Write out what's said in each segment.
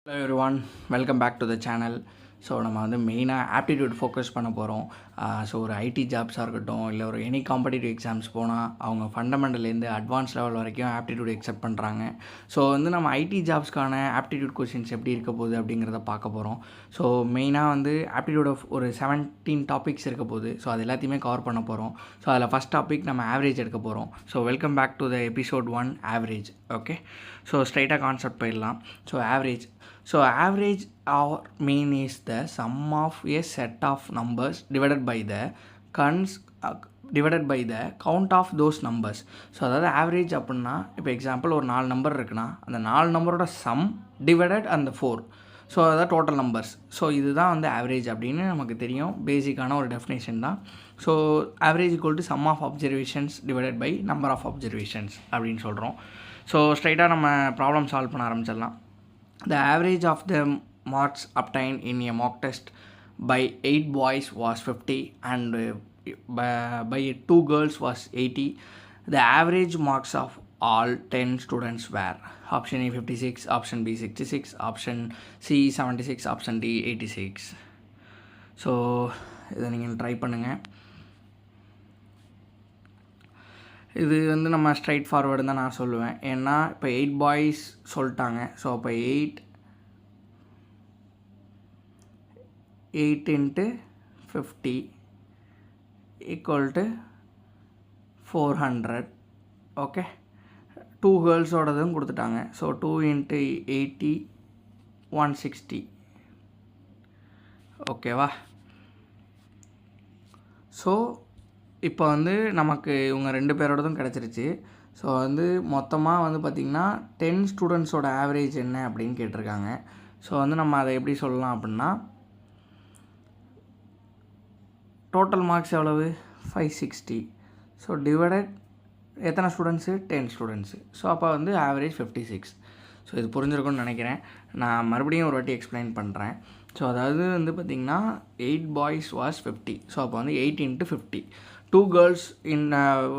Hello everyone, welcome back to the channel. So நம்ம வந்து மெயினாக ஆப்டிடியூட் ஃபோக்கஸ் பண்ண போகிறோம். ஸோ ஒரு ஐடி ஜாப்ஸாக இருக்கட்டும், இல்லை ஒரு எனி காம்படிட்டிவ் எக்ஸாம்ஸ் போனால் அவங்க ஃபண்டமெண்டல்லேருந்து அட்வான்ஸ் லெவல் வரைக்கும் ஆப்டிடியூட் எக்ஸெப்ட் பண்ணுறாங்க. ஸோ வந்து நம்ம ஐடி ஜாப்ஸ்க்கான ஆப்டிடியூட் கொஷின்ஸ் எப்படி இருக்க போகுது அப்படிங்கிறத பார்க்க போகிறோம். ஸோ மெயினாக வந்து ஆப்டிடியூட் ஆஃப் ஒரு 17 டாபிக்ஸ் இருக்க போகுது. ஸோ அது எல்லாத்தையுமே கவர் பண்ண போகிறோம். ஸோ அதில் ஃபஸ்ட் டாபிக் நம்ம ஆவரேஜ் எடுக்க போகிறோம். So welcome back to the episode 1 average. Okay, so ஸ்ட்ரைட்டாக கான்செப்ட் போயிடலாம். So average. So average or mean is the sum of a set of numbers divided by the count of those numbers. So அதாவது average அப்படின்னா இப்போ example ஒரு 4 number இருக்குன்னா அந்த 4 நம்பரோட some divided அந்த 4. ஸோ அதான் டோட்டல் நம்பர்ஸ். ஸோ இதுதான் வந்து ஆவரேஜ் அப்படின்னு நமக்கு தெரியும். பேசிக்கான ஒரு டெஃபினேஷன் தான். So average equal to sum of observations divided by number of observations அப்படின்னு சொல்கிறோம். ஸோ ஸ்ட்ரைட்டாக நம்ம ப்ராப்ளம் சால்வ் பண்ண ஆரம்பிச்சிடலாம். The average of the marks obtained in a mock test by 8 boys was 50 and by 2 girls was 80. The average marks of all 10 students were option A 56, option B 66, option C 76, option D 86. So இதை நீங்கள் try பண்ணுங்கள். இது வந்து நம்ம straight forward தான் நான் சொல்லுவேன். ஏன்னா இப்போ 8 பாய்ஸ் சொல்லிட்டாங்க. ஸோ அப்போ 8 into 50 equal to 400. ஓகே, 2 கேர்ள்ஸோடதும் கொடுத்துட்டாங்க. So 2 into 80 160. ஓகேவா? ஸோ இப்போ வந்து நமக்கு இவங்க 2 பேரோடதும் கிடச்சிருச்சு. ஸோ வந்து மொத்தமாக வந்து பார்த்திங்கன்னா 10 ஸ்டூடெண்ட்ஸோட ஆவரேஜ் என்ன அப்படின்னு கேட்டிருக்காங்க. ஸோ வந்து நம்ம அதை எப்படி சொல்லலாம் அப்படின்னா, டோட்டல் மார்க்ஸ் எவ்வளவு 560. ஸோ டிவைடட் எத்தனை ஸ்டூடெண்ட்ஸு 10 ஸ்டூடெண்ட்ஸு. ஸோ அப்போ வந்து ஆவரேஜ் 56. ஸோ இது புரிஞ்சிருக்கும்னு நினைக்கிறேன். நான் மறுபடியும் ஒரு வாட்டி எக்ஸ்பிளைன் பண்ணுறேன். ஸோ அதாவது வந்து பார்த்திங்கன்னா 8 பாய்ஸ் வாஸ் 50. ஸோ அப்போ வந்து 8 into 50. 2 கேர்ள்ஸ்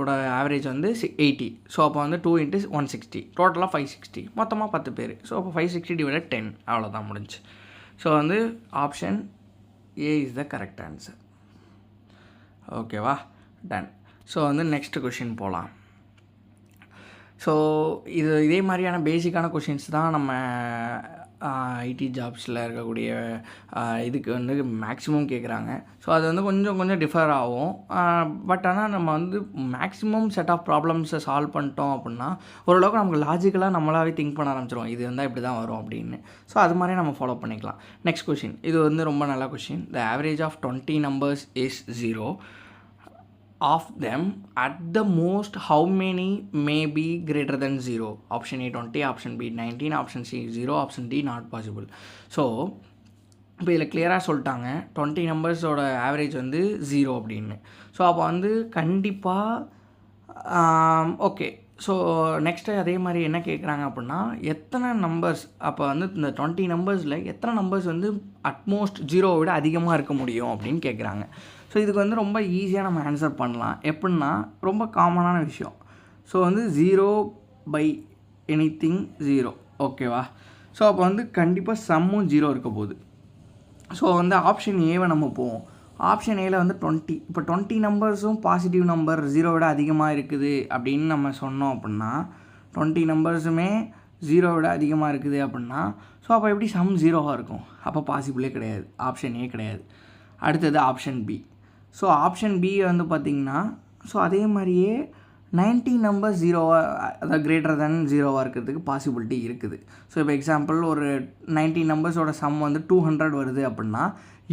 ஓட ஆவரேஜ் வந்து 80. ஸோ அப்போ வந்து 2 into 160. டோட்டலாக 560. மொத்தமாக 10 பேர். ஸோ அப்போ 560 டிவைடட் 10. அவ்வளோதான் முடிஞ்சு. ஸோ வந்து option A is the correct answer. ஓகேவா? டன். ஸோ வந்து நெக்ஸ்ட் கொஷின் போகலாம். ஸோ இதே மாதிரியான பேசிக்கான கொஷின்ஸ் தான் நம்ம ஐடி ஜாப்ஸில் இருக்கக்கூடிய இதுக்கு வந்து மேக்ஸிமம் கேட்குறாங்க. ஸோ அது வந்து கொஞ்சம் டிஃபர் ஆகும். பட் ஆனால் நம்ம வந்து மேக்ஸிமம் செட் ஆஃப் ப்ராப்ளம்ஸை சால்வ் பண்ணிட்டோம் அப்படின்னா ஓரளவுக்கு நமக்கு லாஜிக்கலாக நம்மளாவே திங்க் பண்ண ஆரம்பிச்சிடும். இது வந்தால் இப்படி தான் வரும் அப்படின்னு. ஸோ அது மாதிரி நம்ம ஃபாலோ பண்ணிக்கலாம். Next question. இது வந்து ரொம்ப நல்ல question. The average of 20 numbers is 0. Of them at the most how many may be greater than 0? Option A 20, option B 19, option C 0, option D not possible. So இப்போ இதில் கிளியராக சொல்லிட்டாங்க 20 நம்பர்ஸோட average வந்து 0 அப்படின்னு. ஸோ அப்போ வந்து கண்டிப்பாக ஓகே. ஸோ நெக்ஸ்ட்டு அதே மாதிரி என்ன கேட்குறாங்க அப்படின்னா, எத்தனை நம்பர்ஸ் அப்போ வந்து இந்த 20 நம்பர்ஸில் எத்தனை நம்பர்ஸ் வந்து அட்மோஸ்ட் 0 விட அதிகமாக இருக்க முடியும் அப்படின்னு கேட்குறாங்க. ஸோ இதுக்கு வந்து ரொம்ப ஈஸியாக நம்ம ஆன்சர் பண்ணலாம். எப்படின்னா ரொம்ப காமனான விஷயம். ஸோ வந்து 0 by anything 0. ஓகேவா? ஸோ அப்போ வந்து கண்டிப்பாக சம்மும் 0 இருக்க போகுது. ஸோ வந்து ஆப்ஷன் ஏவை நம்ம போவோம். ஆப்ஷன் ஏல வந்து 20. இப்போ 20 நம்பர்ஸும் பாசிட்டிவ் நம்பர் 0 விட அதிகமாக இருக்குது அப்படின்னு நம்ம சொன்னோம் அப்படின்னா, 20 நம்பர்ஸுமே 0 விட அதிகமாக இருக்குது அப்படின்னா, ஸோ அப்போ எப்படி சம் 0வாக இருக்கும்? அப்போ பாசிபிளே கிடையாது. ஆப்ஷன் ஏ கிடையாது. அடுத்தது option B. So option B வந்து பார்த்திங்கன்னா, ஸோ அதே மாதிரியே 90 நம்பர் 0வாக அதாவது கிரேட்டர் தென் 0வாக இருக்கிறதுக்கு பாசிபிலிட்டி இருக்குது. ஸோ இப்போ எக்ஸாம்பிள் ஒரு 90 நம்பர்ஸோட சம் வந்து 200 வருது அப்படின்னா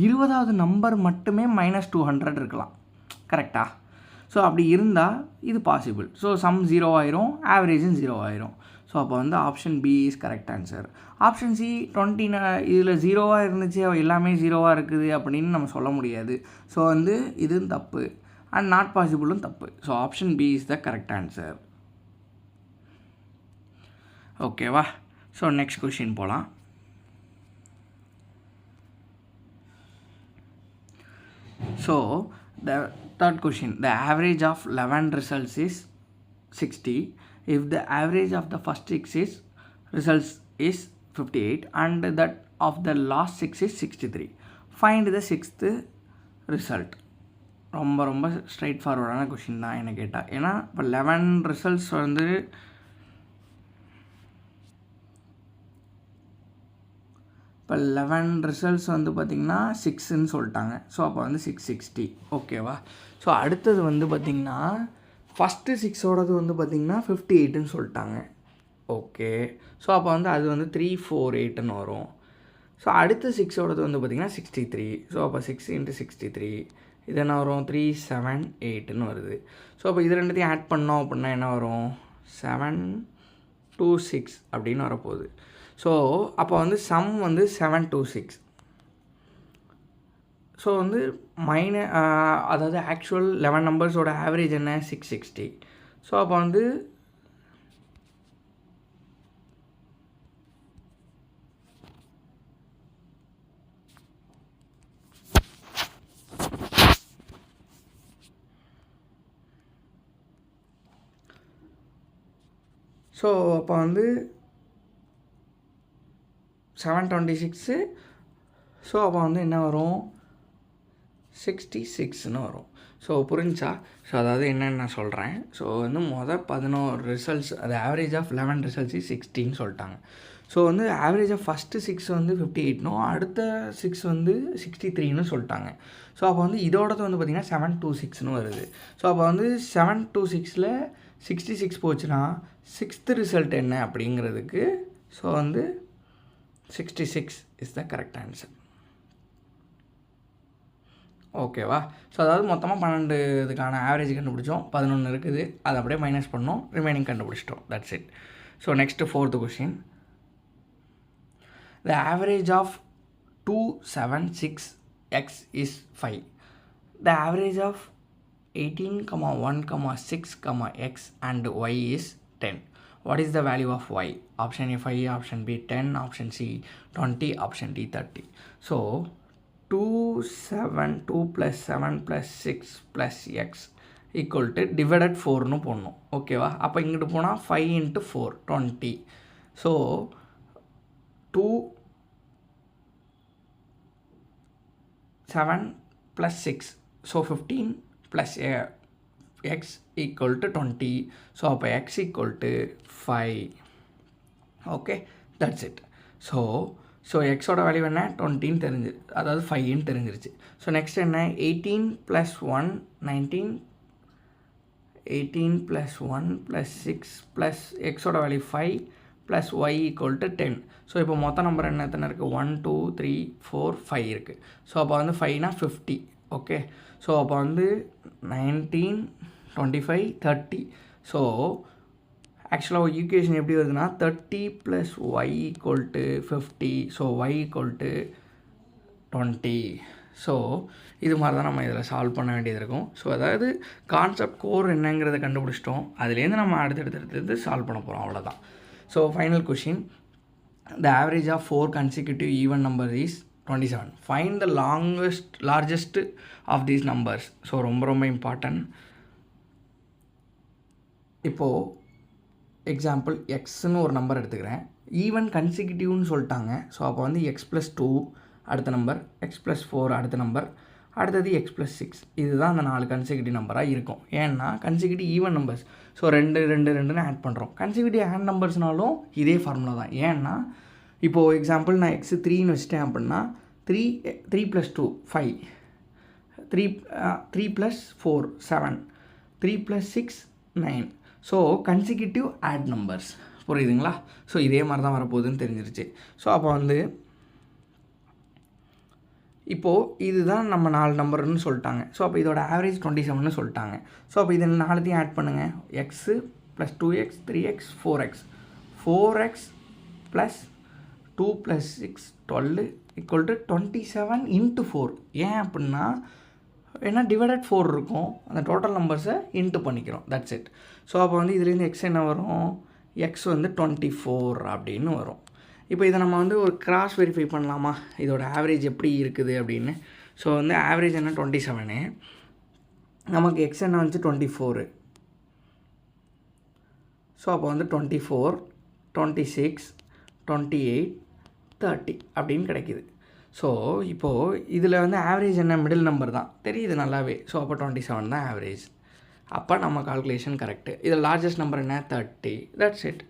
20வது நம்பர் மட்டுமே -200 இருக்கலாம். கரெக்டாக? ஸோ அப்படி இருந்தால் இது பாசிபிள். ஸோ சம் 0 ஆயிரும், ஆவரேஜும் 0 ஆயிரும். ஸோ அப்போ வந்து option B is correct answer. Option C 20 இதில் 0வாக இருந்துச்சு, எல்லாமே 0வாக இருக்குது அப்படின்னு நம்ம சொல்ல முடியாது. ஸோ வந்து இதுவும் தப்பு அண்ட் நாட் பாசிபிளும் தப்பு. So option B is the correct answer. ஓகேவா? ஸோ நெக்ஸ்ட் கொஷின் போகலாம். So the third question. The average of 11 results is 60. If the average of the first 6 results is 58 and that of the last 6 is 63. Find the sixth result. ரொம்ப straight ஃபார்வர்டான question தான் என்ன கேட்டால். ஏன்னா இப்போ 11 results வந்து பார்த்திங்கன்னா 6ன்னு சொல்லிட்டாங்க. ஸோ அப்போ வந்து 660. ஓகேவா? ஸோ அடுத்தது வந்து பார்த்திங்கன்னா ஃபஸ்ட்டு 6ஓடது வந்து பார்த்திங்கன்னா 58ன்னு சொல்லிட்டாங்க. ஓகே. ஸோ அப்போ வந்து அது வந்து 348ன்னு வரும். ஸோ அடுத்த 6ஓடது வந்து பார்த்திங்கன்னா 63. ஸோ அப்போ 6 × 63 இது என்ன வரும்? 378ன்னு வருது. ஸோ அப்போ இது ரெண்டுத்தையும் ஆட் பண்ணோம் அப்படின்னா என்ன வரும்? 726 அப்படின்னு வரப்போகுது. ஸோ அப்போ வந்து சம் வந்து 726. ஸோ வந்து அதாவது ஆக்சுவல் 11 நம்பர்ஸோட ஆவரேஜ் என்ன? 660. ஸோ அப்போ வந்து அப்போ வந்து 726. ஸோ அப்போ வந்து என்ன வரும்? 66ன்னு வரும். ஸோ புரிஞ்சா? ஸோ அதாவது என்னென்னு நான் சொல்கிறேன். ஸோ வந்து 11 ரிசல்ட்ஸ், அது ஆவரேஜ் ஆஃப் 11 ரிசல்ட்ஸ் 60ன்னு சொல்லிட்டாங்க. ஸோ வந்து ஆவரேஜ் ஆஃப் ஃபஸ்ட்டு 6 வந்து 58னும் அடுத்த 6 வந்து 63ன்னு சொல்லிட்டாங்க. ஸோ அப்போ வந்து இதோடது வந்து பார்த்திங்கன்னா 726ன்னு வருது. ஸோ அப்போ வந்து 726ல் 66 போச்சுன்னா 6th ரிசல்ட் என்ன அப்படிங்கிறதுக்கு ஸோ வந்து 66 இஸ் த கரெக்ட் ஆன்சர். ஓகேவா? ஸோ அதாவது மொத்தமாக 12 இதுக்கான ஆவரேஜ் கண்டுபிடிச்சோம். 11 இருக்குது, அதை அப்படியே மைனஸ் பண்ணோம், ரிமைனிங் கண்டுபிடிச்சிட்டோம். That's it. So next 4th question. The average of 276x is 5. The average of 18,1,6,x and y is 10. What is the value of y? Option A 5, option B 10, option C 20, option D 30. So 2 plus 7 plus 6 plus x equal to divided 4னு போடணும். ஓகேவா? அப்போ இங்கிட்டு போனால் 5 × 4 20. So 2 7 plus 6. So 15 plus x equal to 20. So அப்போ x equal to 5. Okay, that's it. So x ஓட value என்ன? 20ன்னு தெரிஞ்சு, அதாவது 5ன்னு தெரிஞ்சிருச்சு. ஸோ நெக்ஸ்ட் என்ன? 18 plus 1 19, 18 plus 1 plus 6 plus x ஓட value 5 plus y equal to 10. So இப்போ மொத்த நம்பர் என்ன எத்தனை இருக்குது? 1 2 3 4 5 இருக்குது. ஸோ அப்போ வந்து 5னா 50. ஓகே. ஸோ அப்போ வந்து 19 25 30. ஸோ ஆக்சுவலாக ஈக்குவேஷன் எப்படி வருதுன்னா 30 + y equal to 50. So y equal to 20. So இது மாதிரி தான் நம்ம இதில் சால்வ் பண்ண வேண்டியது இருக்கும். ஸோ அதாவது கான்செப்ட் கோர் என்னங்கிறத கண்டுபிடிச்சிட்டோம். அதுலேருந்து நம்ம அடுத்தடுத்து சால்வ் பண்ண போகிறோம், அவ்வளோதான். So final question. The average of 4 consecutive even numbers is 27. Find the largest of these numbers. So ரொம்ப இம்பார்ட்டன்ட். இப்போது எக்ஸாம்பிள் எக்ஸ்ன்னு ஒரு நம்பர் எடுத்துக்கிறேன். ஈவன் கன்சிக்யூட்டிவ்னு சொல்லிட்டாங்க. ஸோ அப்போ வந்து x+2 அடுத்த நம்பர், x+4 அடுத்த நம்பர், அடுத்தது x+6. இதுதான் அந்த 4 கன்சிக்யூட்டிவ் நம்பராக இருக்கும். ஏன்னா கன்சிக்யூட்டிவ் ஈவன் நம்பர்ஸ். ஸோ 2 2 2ன்னு ஆட் பண்ணுறோம். கன்சிக்யூட்டிவ் ஆட் நம்பர்ஸ்னாலும் இதே ஃபார்முலா தான். ஏன்னா இப்போது எக்ஸாம்பிள் நான் x3ன்னு வச்சிட்டேன் அப்படின்னா 3 + 2 5, 3 + 4 7, 3 + 6 9. So consecutive odd numbers. புரியுதுங்களா? ஸோ இதே மாதிரி தான் வரப்போகுதுன்னு தெரிஞ்சிருச்சு. ஸோ அப்போ வந்து இப்போது இதுதான் நம்ம 4 நம்பர்னு சொல்லிட்டாங்க. ஸோ அப்போ இதோட ஆவரேஜ் 27ன்னு சொல்லிட்டாங்க. ஸோ அப்போ இதில் 4த்தையும் ஆட் பண்ணுங்கள். x + 2x 3x 4x 4x + 2 + 6 12 = 27 × 4. ஏன் அப்படின்னா ஏன்னா டிவைடட் 4 இருக்கும், அந்த டோட்டல் நம்பர்ஸை இன்ட்டு பண்ணிக்கிறோம். That's it. ஸோ அப்போ வந்து இதுலேருந்து எக்ஸ் என்ன வரும்? எக்ஸ் வந்து 24 அப்படின்னு வரும். இப்போ இதை நம்ம வந்து ஒரு கிராஸ் வெரிஃபை பண்ணலாமா, இதோட ஆவரேஜ் எப்படி இருக்குது அப்படின்னு. ஸோ வந்து ஆவரேஜ் என்ன 27, நமக்கு எக்ஸ் என்ன வந்து 24. ஸோ அப்போ வந்து 24 26 28 30 அப்படின்னு கிடைக்கிது. ஸோ இப்போது இதில் வந்து ஆவரேஜ் என்ன, மிடில் நம்பர் தான் தெரியுது நல்லாவே. ஸோ அப்போ 27 தான் ஆவரேஜ். அப்போ நம்ம கால்குலேஷன் கரெக்டு. இதில் லார்ஜஸ்ட் நம்பர் என்ன, 30. That's it.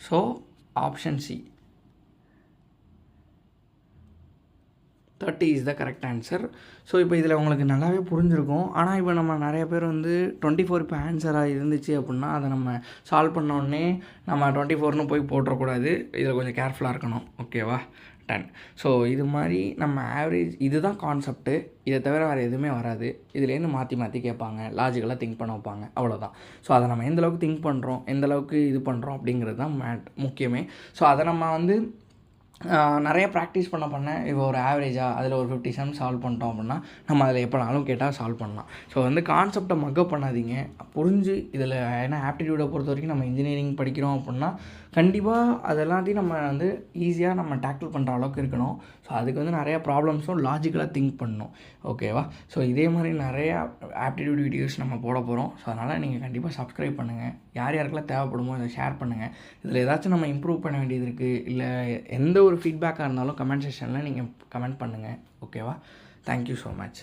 So option C 30 is the correct answer. So இப்போ இதில் உங்களுக்கு நல்லாவே புரிஞ்சிருக்கும். ஆனால் இப்போ நம்ம நிறைய பேர் வந்து 24 இப்போ ஆன்சராக இருந்துச்சு அப்படின்னா அதை நம்ம சால்வ் பண்ணோடனே நம்ம 24ன்னு போய் போட்டுறக்கூடாது. இதில் கொஞ்சம் கேர்ஃபுல்லாக இருக்கணும். ஓகேவா? 10. ஸோ இது மாதிரி நம்ம ஆவரேஜ் இதுதான் கான்செப்ட்டு. இதை தவிர வேறு எதுவுமே வராது. இதுலேருந்து மாற்றி மாற்றி கேட்பாங்க, லாஜிக்கலாக திங்க் பண்ண வைப்பாங்க, அவ்வளோதான். ஸோ அதை நம்ம எந்தளவுக்கு திங்க் பண்ணுறோம், எந்தளவுக்கு இது பண்ணுறோம் அப்படிங்கிறது தான் முக்கியமே. ஸோ அதை நம்ம வந்து நிறைய ப்ராக்டிஸ் பண்ண இப்போ ஒரு ஆவரேஜாக அதில் ஒரு 50 சம் சால்வ் பண்ணிட்டோம் அப்படின்னா நம்ம அதில் எப்போனாலும் கேட்டால் சால்வ் பண்ணலாம். ஸோ வந்து கான்செப்டை மக்கப் பண்ணாதீங்க, புரிஞ்சு இதில். ஏன்னா ஆப்டிடியூடை பொறுத்த வரைக்கும் நம்ம இன்ஜினியரிங் படிக்கிறோம் அப்படின்னா கண்டிப்பாக அது எல்லாத்தையும் நம்ம வந்து ஈஸியாக நம்ம டேக்கிள் பண்ணுற அளவுக்கு இருக்கணும். ஸோ அதுக்கு வந்து நிறையா ப்ராப்ளம்ஸும் லாஜிக்கலாக திங்க் பண்ணணும். ஓகேவா? ஸோ இதே மாதிரி நிறையா ஆப்டிடியூட் வீடியோஸ் நம்ம போட போகிறோம். ஸோ அதனால் நீங்கள் கண்டிப்பாக சப்ஸ்கிரைப் பண்ணுங்கள். யார் யாருக்கெல்லாம் தேவைப்படுமோ அதை ஷேர் பண்ணுங்கள். இதில் ஏதாச்சும் நம்ம இம்ப்ரூவ் பண்ண வேண்டியது இருக்குது, இல்லை எந்த ஒரு ஃபீட்பேக்காக இருந்தாலும் கமெண்ட் செக்ஷனில் நீங்கள் கமெண்ட் பண்ணுங்கள். ஓகேவா? Thank you so much.